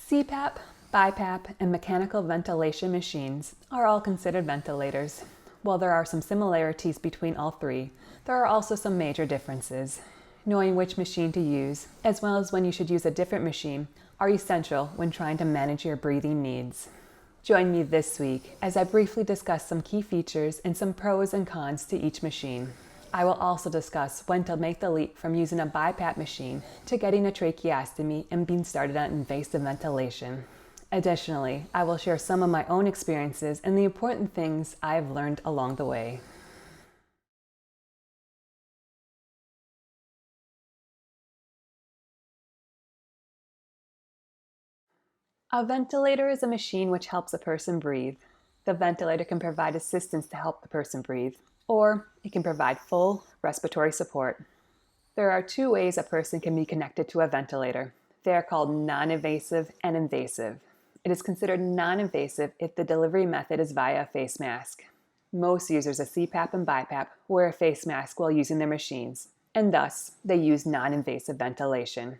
CPAP, BiPAP, and mechanical ventilation machines are all considered ventilators. While there are some similarities between all three, there are also some major differences. Knowing which machine to use, as well as when you should use a different machine, are essential when trying to manage your breathing needs. Join me this week as I briefly discuss some key features and some pros and cons to each machine. I will also discuss when to make the leap from using a BiPAP machine to getting a tracheostomy and being started on invasive ventilation. Additionally, I will share some of my own experiences and the important things I've learned along the way. A ventilator is a machine which helps a person breathe. The ventilator can provide assistance to help the person breathe, or it can provide full respiratory support. There are two ways a person can be connected to a ventilator. They are called non-invasive and invasive. It is considered non-invasive if the delivery method is via a face mask. Most users of CPAP and BiPAP wear a face mask while using their machines, and thus they use non-invasive ventilation.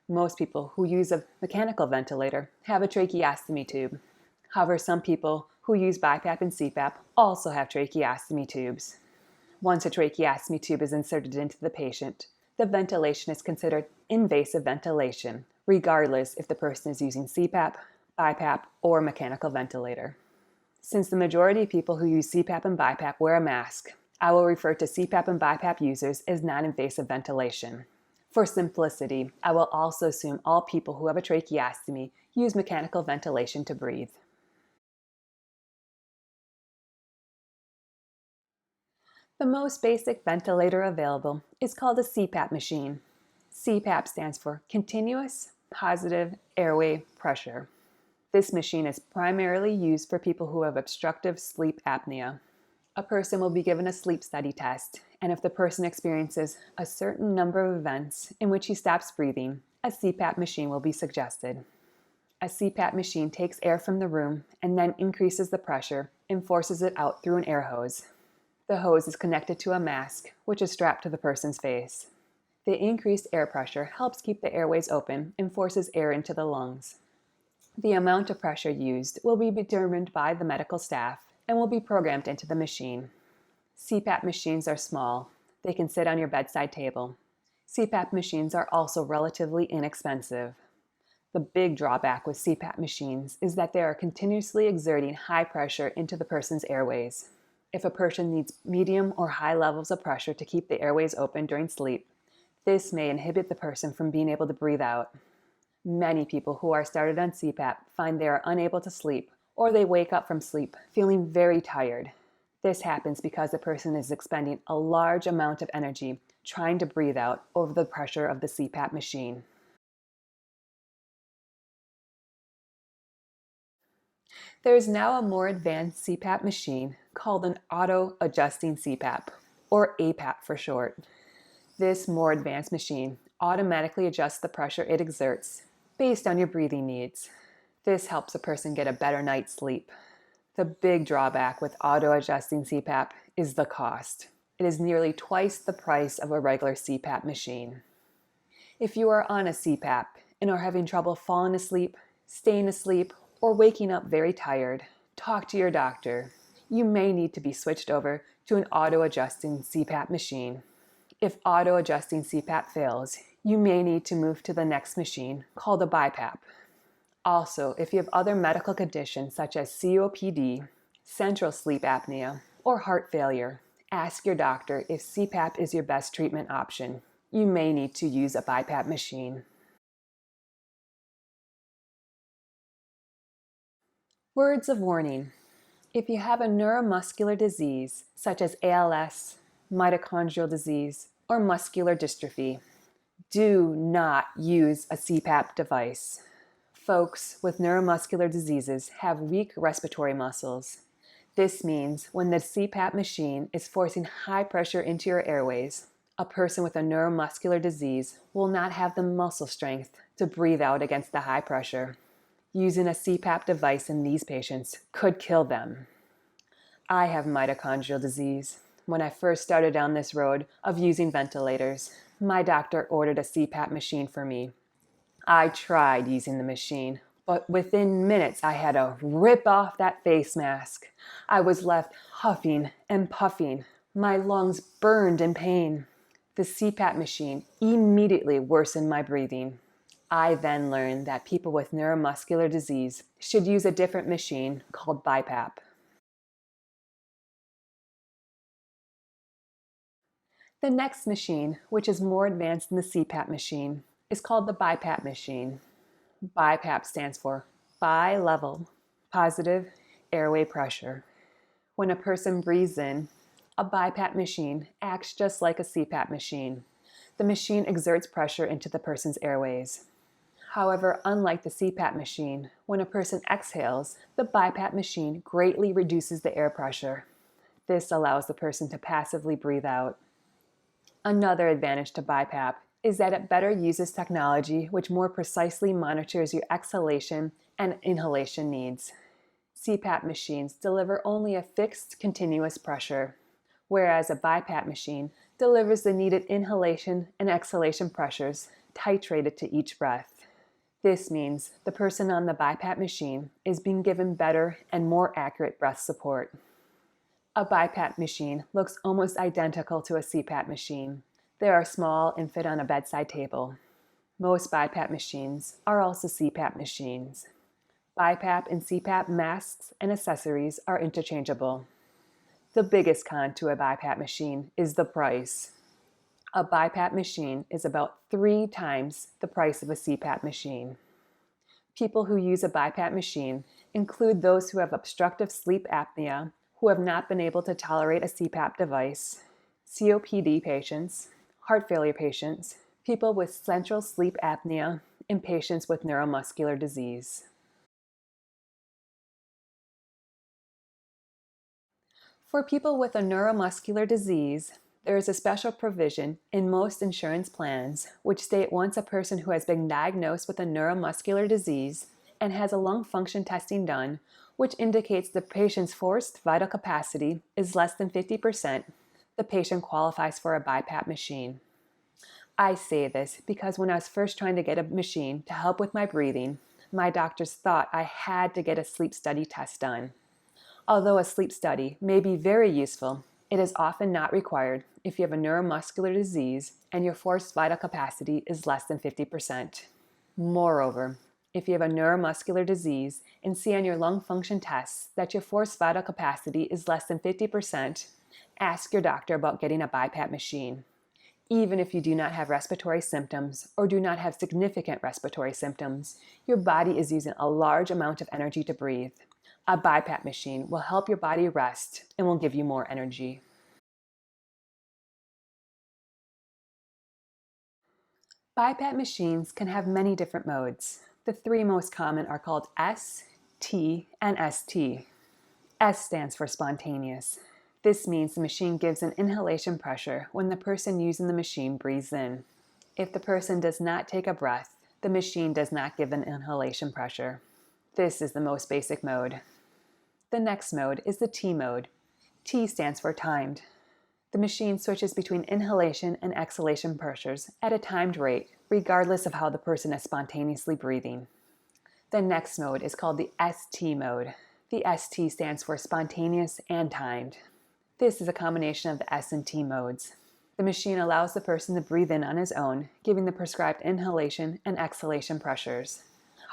Most people who use a mechanical ventilator have a tracheostomy tube. However, some people who use BiPAP and CPAP also have tracheostomy tubes. Once a tracheostomy tube is inserted into the patient, the ventilation is considered invasive ventilation, regardless if the person is using CPAP, BiPAP, or a mechanical ventilator. Since the majority of people who use CPAP and BiPAP wear a mask, I will refer to CPAP and BiPAP users as non-invasive ventilation. For simplicity, I will also assume all people who have a tracheostomy use mechanical ventilation to breathe. The most basic ventilator available is called a CPAP machine. CPAP stands for Continuous Positive Airway Pressure. This machine is primarily used for people who have obstructive sleep apnea. A person will be given a sleep study test, and if the person experiences a certain number of events in which he stops breathing, a CPAP machine will be suggested. A CPAP machine takes air from the room and then increases the pressure and forces it out through an air hose. The hose is connected to a mask, which is strapped to the person's face. The increased air pressure helps keep the airways open and forces air into the lungs. The amount of pressure used will be determined by the medical staff and will be programmed into the machine. CPAP machines are small. They can sit on your bedside table. CPAP machines are also relatively inexpensive. The big drawback with CPAP machines is that they are continuously exerting high pressure into the person's airways. If a person needs medium or high levels of pressure to keep the airways open during sleep, this may inhibit the person from being able to breathe out. Many people who are started on CPAP find they are unable to sleep, or they wake up from sleep feeling very tired. This happens because the person is expending a large amount of energy trying to breathe out over the pressure of the CPAP machine. There is now a more advanced CPAP machine called an auto-adjusting CPAP, or APAP for short. This more advanced machine automatically adjusts the pressure it exerts based on your breathing needs. This helps a person get a better night's sleep. The big drawback with auto-adjusting CPAP is the cost. It is nearly twice the price of a regular CPAP machine. If you are on a CPAP and are having trouble falling asleep, staying asleep, or waking up very tired, talk to your doctor. You may need to be switched over to an auto-adjusting CPAP machine. If auto-adjusting CPAP fails, you may need to move to the next machine called a BiPAP. Also, if you have other medical conditions such as COPD, central sleep apnea, or heart failure, ask your doctor if CPAP is your best treatment option. You may need to use a BiPAP machine. Words of warning. If you have a neuromuscular disease, such as ALS, mitochondrial disease, or muscular dystrophy, do not use a CPAP device. Folks with neuromuscular diseases have weak respiratory muscles. This means when the CPAP machine is forcing high pressure into your airways, a person with a neuromuscular disease will not have the muscle strength to breathe out against the high pressure. Using a CPAP device in these patients could kill them. I have mitochondrial disease. When I first started down this road of using ventilators, my doctor ordered a CPAP machine for me. I tried using the machine, But within minutes, I had to rip off that face mask. I was left huffing and puffing. My lungs burned in pain. The CPAP machine immediately worsened my breathing. I then learned that people with neuromuscular disease should use a different machine called BiPAP. The next machine, which is more advanced than the CPAP machine, is called the BiPAP machine. BiPAP stands for bi-level, positive airway pressure. When a person breathes in, a BiPAP machine acts just like a CPAP machine. The machine exerts pressure into the person's airways. However, unlike the CPAP machine, when a person exhales, the BiPAP machine greatly reduces the air pressure. This allows the person to passively breathe out. Another advantage to BiPAP is that it better uses technology which more precisely monitors your exhalation and inhalation needs. CPAP machines deliver only a fixed, continuous pressure, whereas a BiPAP machine delivers the needed inhalation and exhalation pressures titrated to each breath. This means the person on the BiPAP machine is being given better and more accurate breath support. A BiPAP machine looks almost identical to a CPAP machine. They are small and fit on a bedside table. Most BiPAP machines are also CPAP machines. BiPAP and CPAP masks and accessories are interchangeable. The biggest con to a BiPAP machine is the price. A BiPAP machine is about 3 times the price of a CPAP machine. People who use a BiPAP machine include those who have obstructive sleep apnea, who have not been able to tolerate a CPAP device, COPD patients, heart failure patients, people with central sleep apnea, and patients with neuromuscular disease. For people with a neuromuscular disease, there is a special provision in most insurance plans which state once a person who has been diagnosed with a neuromuscular disease and has a lung function testing done, which indicates the patient's forced vital capacity is less than 50%, the patient qualifies for a BiPAP machine. I say this because when I was first trying to get a machine to help with my breathing, my doctors thought I had to get a sleep study test done. Although a sleep study may be very useful, it is often not required if you have a neuromuscular disease and your forced vital capacity is less than 50%. Moreover, if you have a neuromuscular disease and see on your lung function tests that your forced vital capacity is less than 50%, ask your doctor about getting a BiPAP machine. Even if you do not have respiratory symptoms or do not have significant respiratory symptoms, your body is using a large amount of energy to breathe. A BiPAP machine will help your body rest and will give you more energy. BiPAP machines can have many different modes. The 3 most common are called S, T, and ST. S stands for spontaneous. This means the machine gives an inhalation pressure when the person using the machine breathes in. If the person does not take a breath, the machine does not give an inhalation pressure. This is the most basic mode. The next mode is the T mode. T stands for timed. The machine switches between inhalation and exhalation pressures at a timed rate, regardless of how the person is spontaneously breathing. The next mode is called the ST mode. The ST stands for spontaneous and timed. This is a combination of the S and T modes. The machine allows the person to breathe in on his own, giving the prescribed inhalation and exhalation pressures.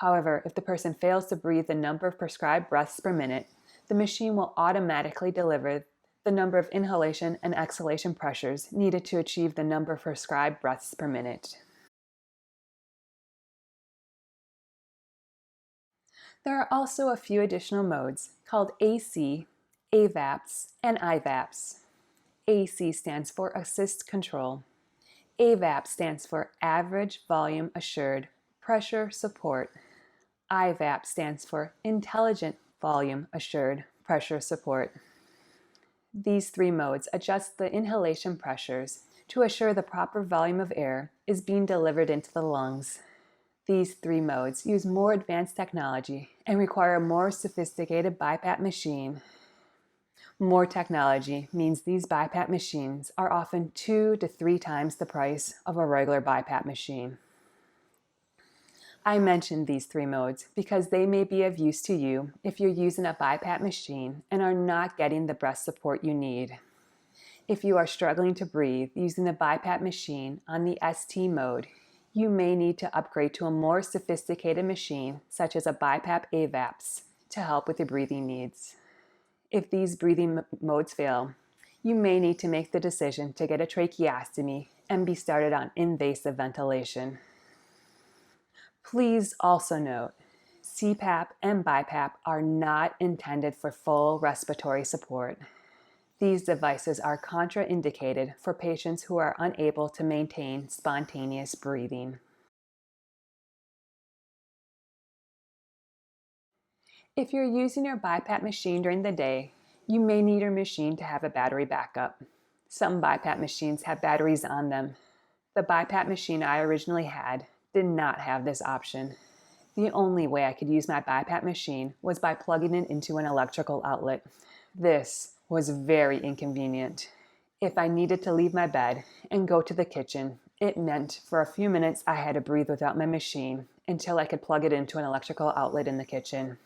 However, if the person fails to breathe the number of prescribed breaths per minute, the machine will automatically deliver the number of inhalation and exhalation pressures needed to achieve the number of prescribed breaths per minute. There are also a few additional modes called AC, AVAPS, and IVAPS. AC stands for Assist Control. AVAPS stands for Average Volume Assured Pressure Support. IVAPS stands for Intelligent Volume Assured Pressure Support. These 3 modes adjust the inhalation pressures to assure the proper volume of air is being delivered into the lungs. These 3 modes use more advanced technology and require a more sophisticated BiPAP machine. More technology means these BiPAP machines are often 2 to 3 times the price of a regular BiPAP machine. I mentioned these three modes because they may be of use to you if you're using a BiPAP machine and are not getting the breath support you need. If you are struggling to breathe using the BiPAP machine on the ST mode, you may need to upgrade to a more sophisticated machine such as a BiPAP AVAPS to help with your breathing needs. If these breathing modes fail, you may need to make the decision to get a tracheostomy and be started on invasive ventilation. Please also note, CPAP and BiPAP are not intended for full respiratory support. These devices are contraindicated for patients who are unable to maintain spontaneous breathing. If you're using your BiPAP machine during the day, you may need your machine to have a battery backup. Some BiPAP machines have batteries on them. The BiPAP machine I originally had did not have this option. The only way I could use my BiPAP machine was by plugging it into an electrical outlet. This was very inconvenient. If I needed to leave my bed and go to the kitchen, it meant for a few minutes I had to breathe without my machine until I could plug it into an electrical outlet in the kitchen.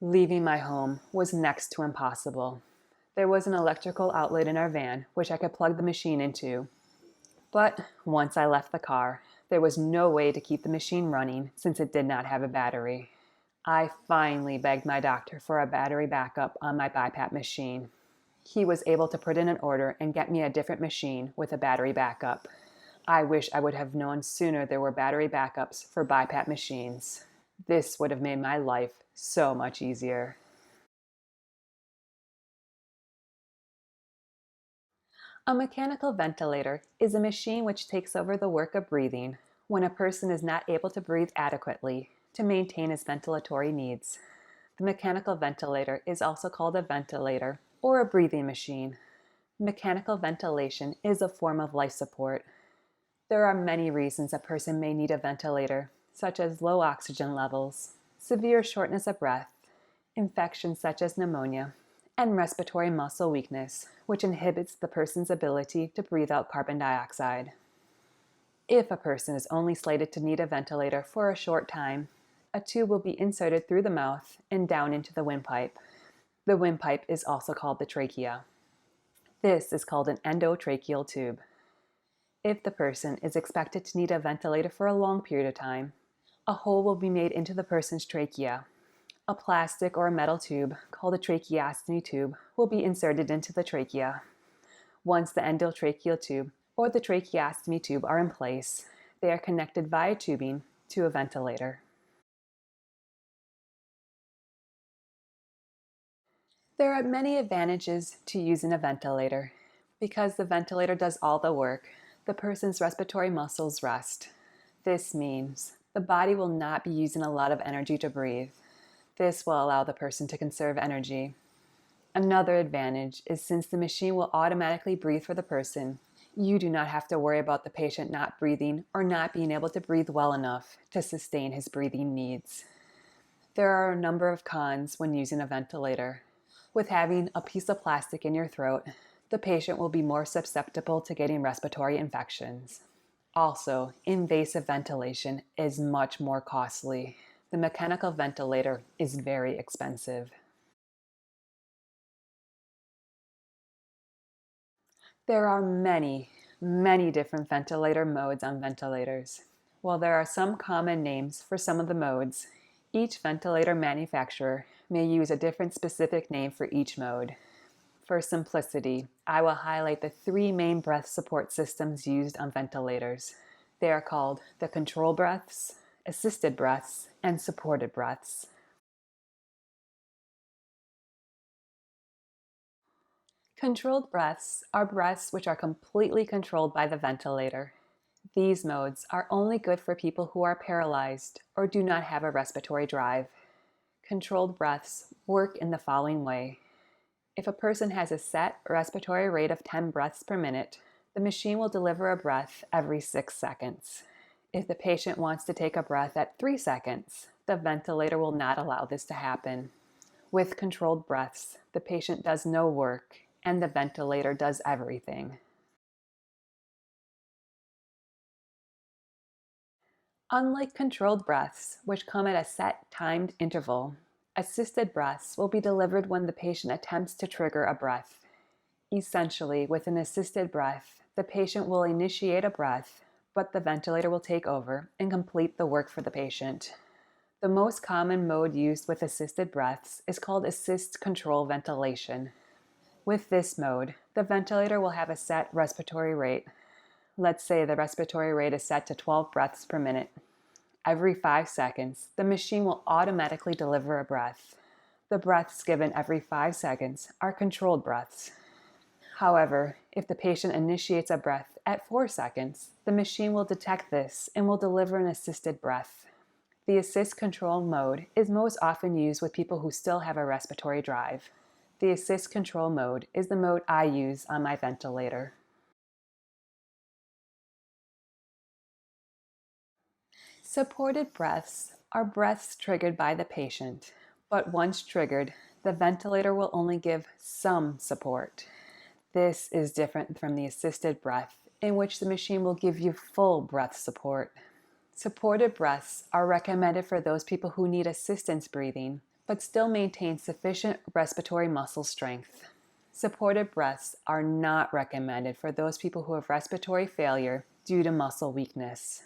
Leaving my home was next to impossible. There was an electrical outlet in our van which I could plug the machine into. But once I left the car, there was no way to keep the machine running since it did not have a battery. I finally begged my doctor for a battery backup on my BiPAP machine. He was able to put in an order and get me a different machine with a battery backup. I wish I would have known sooner there were battery backups for BiPAP machines. This would have made my life so much easier. A mechanical ventilator is a machine which takes over the work of breathing when a person is not able to breathe adequately to maintain his ventilatory needs. The mechanical ventilator is also called a ventilator or a breathing machine. Mechanical ventilation is a form of life support. There are many reasons a person may need a ventilator, such as low oxygen levels, severe shortness of breath, infections such as pneumonia, and respiratory muscle weakness, which inhibits the person's ability to breathe out carbon dioxide. If a person is only slated to need a ventilator for a short time, a tube will be inserted through the mouth and down into the windpipe. The windpipe is also called the trachea. This is called an endotracheal tube. If the person is expected to need a ventilator for a long period of time, a hole will be made into the person's trachea. A plastic or a metal tube, called a tracheostomy tube, will be inserted into the trachea. Once the endotracheal tube or the tracheostomy tube are in place, they are connected via tubing to a ventilator. There are many advantages to using a ventilator. Because the ventilator does all the work, the person's respiratory muscles rest. This means the body will not be using a lot of energy to breathe. This will allow the person to conserve energy. Another advantage is since the machine will automatically breathe for the person, you do not have to worry about the patient not breathing or not being able to breathe well enough to sustain his breathing needs. There are a number of cons when using a ventilator. With having a piece of plastic in your throat, the patient will be more susceptible to getting respiratory infections. Also, invasive ventilation is much more costly. The mechanical ventilator is very expensive. There are many different ventilator modes on ventilators. While there are some common names for some of the modes, each ventilator manufacturer may use a different specific name for each mode. For simplicity, I will highlight the three main breath support systems used on ventilators. They are called the control breaths, assisted breaths, and supported breaths. Controlled breaths are breaths which are completely controlled by the ventilator. These modes are only good for people who are paralyzed or do not have a respiratory drive. Controlled breaths work in the following way. If a person has a set respiratory rate of 10 breaths per minute, the machine will deliver a breath every 6 seconds. If the patient wants to take a breath at 3 seconds, the ventilator will not allow this to happen. With controlled breaths, the patient does no work and the ventilator does everything. Unlike controlled breaths, which come at a set timed interval, assisted breaths will be delivered when the patient attempts to trigger a breath. Essentially, with an assisted breath, the patient will initiate a breath, but the ventilator will take over and complete the work for the patient. The most common mode used with assisted breaths is called assist control ventilation. With this mode, the ventilator will have a set respiratory rate. Let's say the respiratory rate is set to 12 breaths per minute. Every 5 seconds, the machine will automatically deliver a breath. The breaths given every 5 seconds are controlled breaths. However, if the patient initiates a breath at 4 seconds, the machine will detect this and will deliver an assisted breath. The assist control mode is most often used with people who still have a respiratory drive. The assist control mode is the mode I use on my ventilator. Supported breaths are breaths triggered by the patient, but once triggered, the ventilator will only give some support. This is different from the assisted breath, in which the machine will give you full breath support. Supported breaths are recommended for those people who need assistance breathing, but still maintain sufficient respiratory muscle strength. Supported breaths are not recommended for those people who have respiratory failure due to muscle weakness.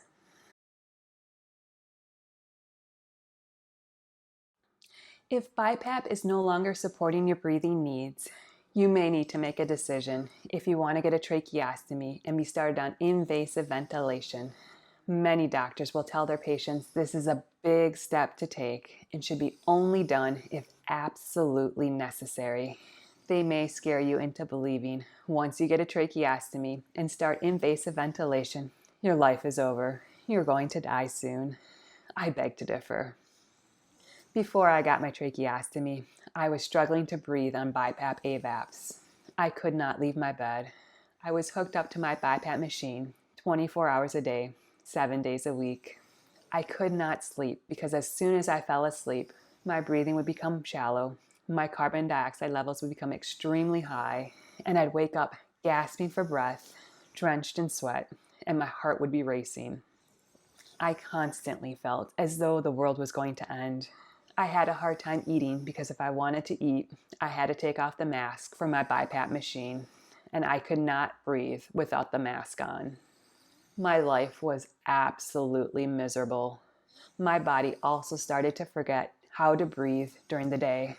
If BiPAP is no longer supporting your breathing needs, you may need to make a decision if you want to get a tracheostomy and be started on invasive ventilation. Many doctors will tell their patients this is a big step to take and should be only done if absolutely necessary. They may scare you into believing once you get a tracheostomy and start invasive ventilation, your life is over. You're going to die soon. I beg to differ. Before I got my tracheostomy, I was struggling to breathe on BiPAP AVAPS. I could not leave my bed. I was hooked up to my BiPAP machine 24 hours a day, 7 days a week. I could not sleep because as soon as I fell asleep, my breathing would become shallow, my carbon dioxide levels would become extremely high, and I'd wake up gasping for breath, drenched in sweat, and my heart would be racing. I constantly felt as though the world was going to end. I had a hard time eating because if I wanted to eat, I had to take off the mask from my BiPAP machine, and I could not breathe without the mask on. My life was absolutely miserable. My body also started to forget how to breathe during the day.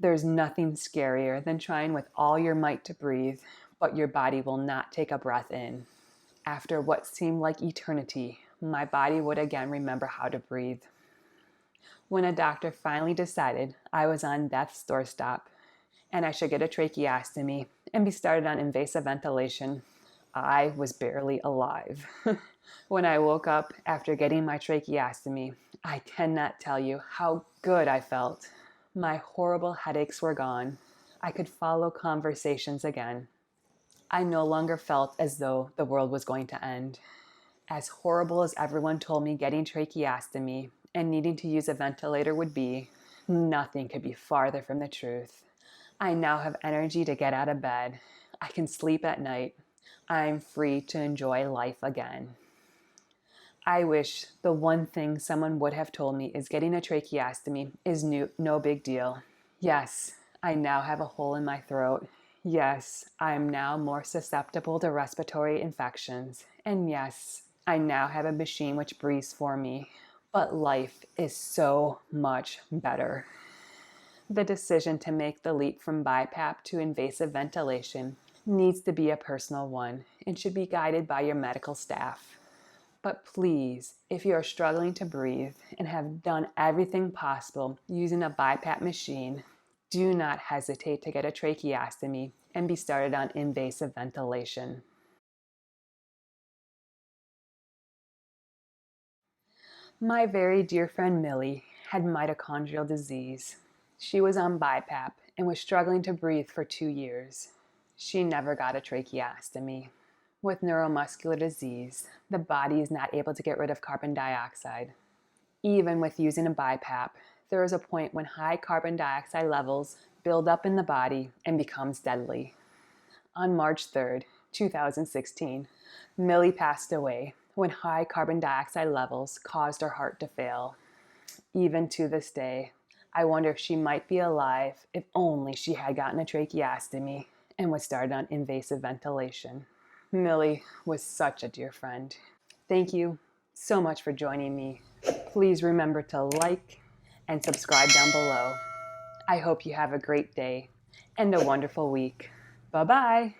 There's nothing scarier than trying with all your might to breathe, but your body will not take a breath in. After what seemed like eternity, my body would again remember how to breathe. When a doctor finally decided I was on death's doorstep and I should get a tracheostomy and be started on invasive ventilation, I was barely alive. When I woke up after getting my tracheostomy, I cannot tell you how good I felt. My horrible headaches were gone. I could follow conversations again. I no longer felt as though the world was going to end. As horrible as everyone told me getting tracheostomy and needing to use a ventilator would be, nothing could be farther from the truth. I now have energy to get out of bed. I can sleep at night. I'm free to enjoy life again. I wish the one thing someone would have told me is getting a tracheostomy is no big deal. Yes, I now have a hole in my throat. Yes, I am now more susceptible to respiratory infections. And yes, I now have a machine which breathes for me. But life is so much better. The decision to make the leap from BiPAP to invasive ventilation needs to be a personal one and should be guided by your medical staff. But please, if you are struggling to breathe and have done everything possible using a BiPAP machine, do not hesitate to get a tracheostomy and be started on invasive ventilation. My very dear friend Millie had mitochondrial disease. She was on BiPAP and was struggling to breathe for 2 years. She never got a tracheostomy. With neuromuscular disease, the body is not able to get rid of carbon dioxide. Even with using a BiPAP, there is a point when high carbon dioxide levels build up in the body and becomes deadly. On March 3rd, 2016, Millie passed away when high carbon dioxide levels caused her heart to fail. Even to this day, I wonder if she might be alive if only she had gotten a tracheostomy and was started on invasive ventilation. Millie was such a dear friend. Thank you so much for joining me. Please remember to like and subscribe down below. I hope you have a great day and a wonderful week. Bye-bye.